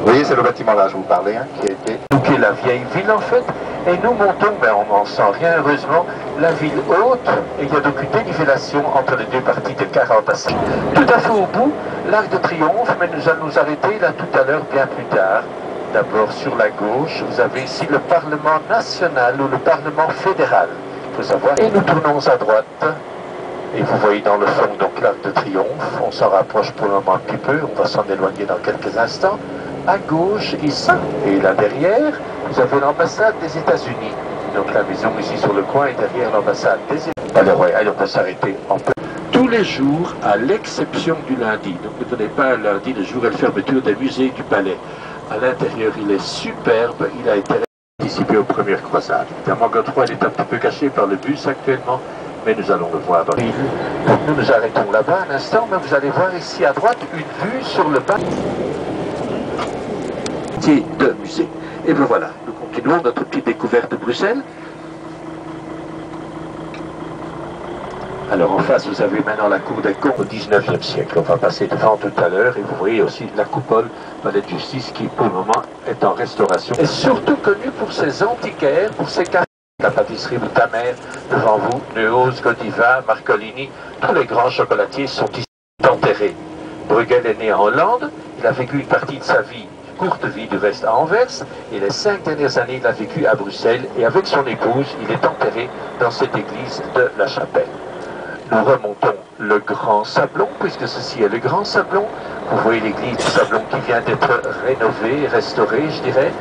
Oui, c'est le bâtiment là, je vous parlais, hein, qui a été... Qui est la vieille ville en fait, et nous montons, ben on n'en sent rien heureusement, la ville haute, et il y a donc une dénivellation entre les deux parties de 40 à 5. Tout à fait au bout, l'Arc de Triomphe, mais nous allons nous arrêter là tout à l'heure, bien plus tard. D'abord sur la gauche, vous avez ici le Parlement national ou le Parlement fédéral, il faut savoir. Et nous tournons à droite, et vous voyez dans le fond donc l'Arc de Triomphe, on s'en rapproche pour le moment un petit peu, on va s'en éloigner dans quelques instants. À gauche, ici, et là derrière, vous avez l'ambassade des États-Unis. Donc la maison ici sur le coin est derrière l'ambassade des États-Unis. Alors, ouais, on peut s'arrêter en peu. Tous les jours, à l'exception du lundi. Donc ne venez pas lundi, le jour de la fermeture des musées du Palais. À l'intérieur, il est superbe, il a été participé aux premières croisades. Évidemment, Godefroy est un petit peu caché par le bus actuellement, mais nous allons le voir dans l'île. Donc nous nous arrêtons là-bas un instant, mais vous allez voir ici à droite une vue sur le bas de musée. Et bien voilà, nous continuons notre petite découverte de Bruxelles. Alors en face, vous avez maintenant la cour des comptes au 19e siècle. On va passer devant tout à l'heure et vous voyez aussi la coupole palais de justice qui pour le moment est en restauration. Et surtout connu pour ses antiquaires, pour ses cafés. La pâtisserie Boutamer, devant vous, Neuhaus, Godiva, Marcolini, tous les grands chocolatiers sont ici enterrés. Bruegel est né en Hollande, il a vécu une partie de sa vie, courte vie du reste à Anvers, et les 5 dernières années il a vécu à Bruxelles, et avec son épouse, il est enterré dans cette église de la Chapelle. Nous remontons le Grand Sablon, puisque ceci est le Grand Sablon. Vous voyez l'église du Sablon qui vient d'être rénovée, restaurée, je dirais.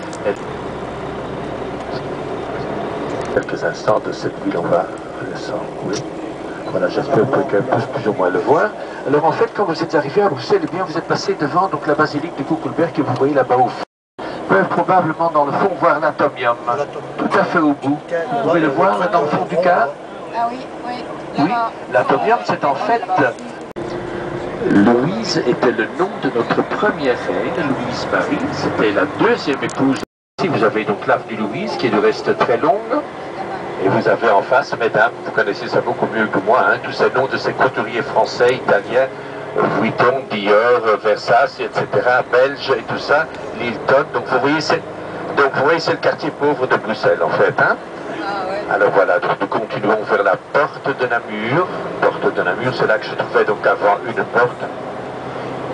Quelques instants de cette ville, on va descendre, oui. Voilà, j'espère que vous puisse plus ou moins le voir. Alors en fait, quand vous êtes arrivé à Bruxelles, eh bien, vous êtes passé devant donc, la basilique de Kuckelberg que vous voyez là-bas au fond. Vous pouvez probablement dans le fond voir l'atomium, tout à fait au bout. Vous pouvez le voir là, dans le fond du car. Ah oui, oui. Oui, l'atomium, c'est en fait... Louise était le nom de notre première reine, Louise Marie. C'était la deuxième épouse. Ici, vous avez donc l'avenue Louise, qui est du reste très longue. Et vous avez en face, mesdames, vous connaissez ça beaucoup mieux que moi, hein, tous ces noms de ces couturiers français, italiens, Vuitton, Dior, Versace, etc., belges et tout ça, Lilton. Donc vous voyez, c'est le quartier pauvre de Bruxelles, en fait. Hein. Ah, ouais. Alors voilà, donc nous continuons vers la porte de Namur. Porte de Namur, c'est là que je trouvais donc avant une porte.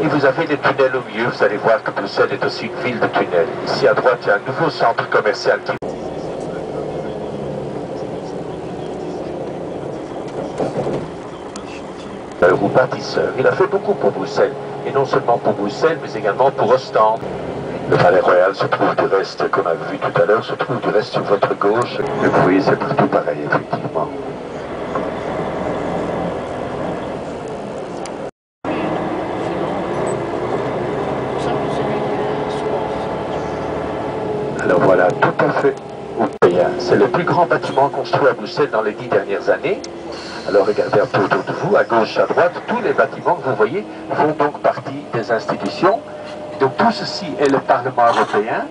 Et vous avez les tunnels au milieu, vous allez voir que Bruxelles est aussi une ville de tunnels. Ici à droite, il y a un nouveau centre commercial qui... ou bâtisseur. Il a fait beaucoup pour Bruxelles, et non seulement pour Bruxelles, mais également pour Ostende. Le Palais Royal se trouve du reste, comme on a vu tout à l'heure, se trouve du reste sur votre gauche. Et vous voyez, c'est partout pareil, effectivement. Alors voilà, tout à fait. C'est le plus grand bâtiment construit à Bruxelles dans les 10 dernières années. Alors regardez un peu autour de vous, à gauche, à droite, tous les bâtiments que vous voyez font donc partie des institutions. Donc tout ceci est le Parlement européen.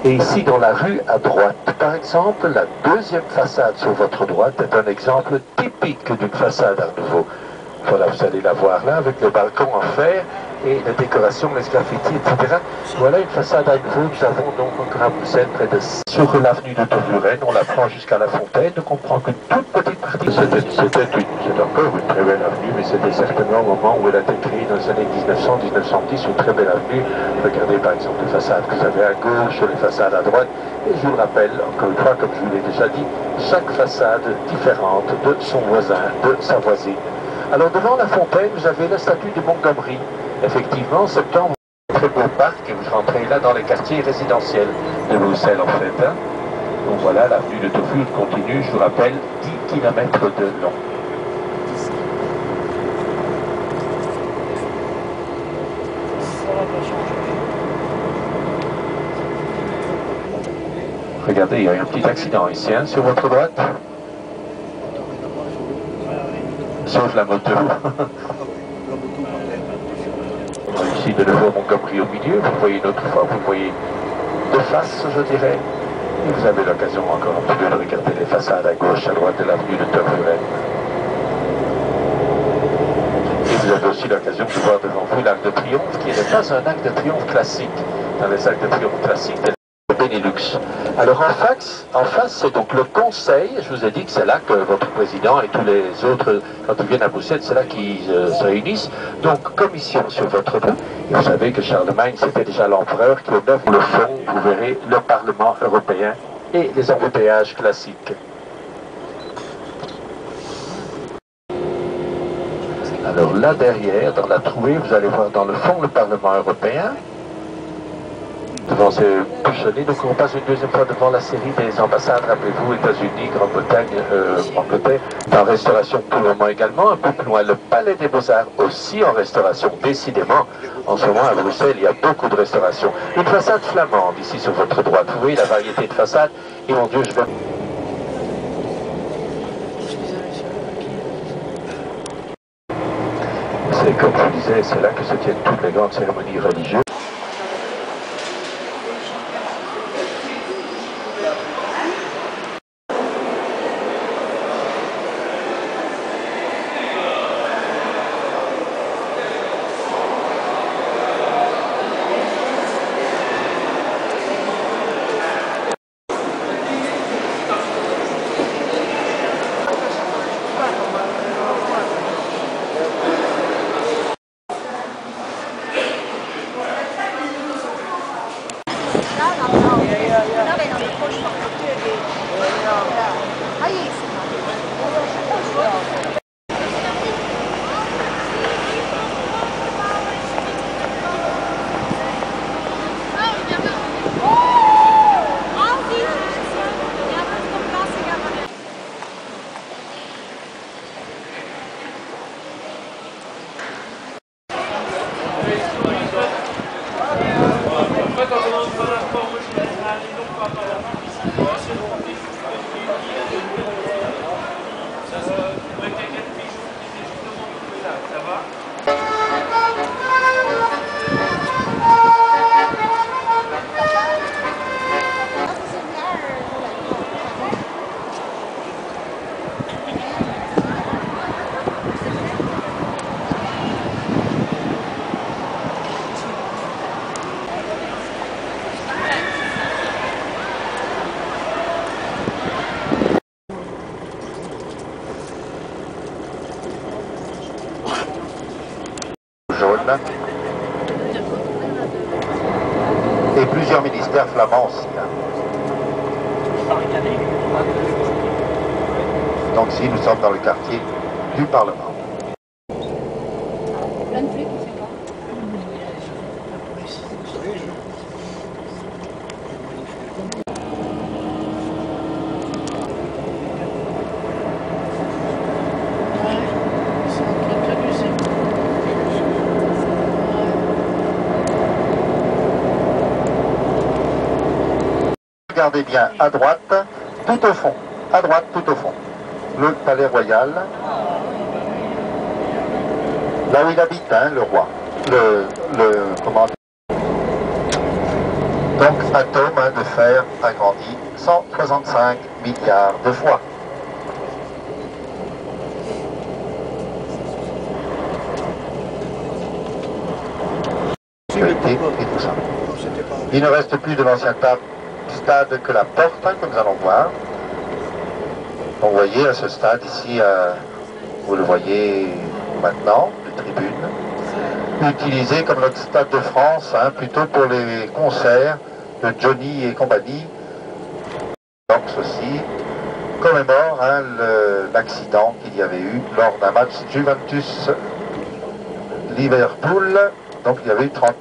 Et ici, dans la rue à droite, par exemple, la deuxième façade sur votre droite est un exemple typique d'une façade Art Nouveau. Voilà, vous allez la voir là, avec le balcon en fer et les décorations, les graffitis, etc. Voilà une façade Art Nouveau. Nous avons donc encore à Bruxelles, près de... Sur l'avenue de Tervuren, on la prend jusqu'à la Fontaine, donc on prend qu'une toute petite partie. C'est encore une très belle avenue, mais c'était certainement au moment où elle a été créée dans les années 1900-1910, une très belle avenue. Regardez par exemple les façades que vous avez à gauche, les façades à droite. Et je vous le rappelle, encore une fois, comme je vous l'ai déjà dit, chaque façade différente de son voisin, de sa voisine. Alors devant la fontaine, vous avez la statue de Montgomery. Effectivement, en septembre, un très beau parc et vous rentrez là dans les quartiers résidentiels de Bruxelles en fait. Hein. Donc voilà, l'avenue de Tofur continue, je vous rappelle, 10 km de long. Regardez, il y a eu un petit accident ici, hein, sur votre droite. Sauf la moto. Ici, de nouveau Montgomery au milieu. Vous le voyez une autre fois, vous le voyez de face, je dirais. Et vous avez l'occasion encore un petit peu de regarder les façades à gauche, à droite de l'avenue de Tervuren. Et vous avez aussi l'occasion de voir devant vous l'Arc de Triomphe, qui n'est pas un Arc de Triomphe classique. Dans les Arcs de Triomphe classiques, Benelux. Alors en face, c'est donc le conseil. Je vous ai dit que c'est là que votre président et tous les autres, quand ils viennent à Bruxelles, c'est là qu'ils se réunissent. Donc commission sur votre nom. Et vous savez que Charlemagne, c'était déjà l'empereur qui honore le fond. Vous verrez le Parlement européen et les embouteillages classiques. Alors là derrière, dans la trouée, vous allez voir dans le fond le Parlement européen. Devant ces bouchonnés, donc on passe une deuxième fois devant la série des ambassades, rappelez-vous, États-Unis, Grande-Bretagne, Angleterre, en restauration pour le moment également, un peu plus loin, le Palais des Beaux-Arts aussi en restauration, décidément, en ce moment à Bruxelles, il y a beaucoup de restauration. Une façade flamande ici sur votre droite, vous voyez la variété de façades, et mon Dieu, je vais... C'est comme je vous disais, c'est là que se tiennent toutes les grandes cérémonies religieuses. Et plusieurs ministères flamands aussi. Hein. Donc ici, nous sommes dans le quartier du Parlement. Plein de pluie, c'est quoi? Regardez bien, à droite, tout au fond. À droite, tout au fond. Le palais royal. Là où il habite, hein, le roi. Comment... Donc atome de fer agrandi 165 milliards de fois. Et tout ça. Il ne reste plus de l'ancien stade que la porte que nous allons voir. Donc vous voyez à ce stade ici, vous le voyez maintenant, les tribunes, utilisé comme notre stade de France, plutôt pour les concerts de Johnny et compagnie. Donc ceci commémore l'accident qu'il y avait eu lors d'un match Juventus-Liverpool. Donc il y avait eu 30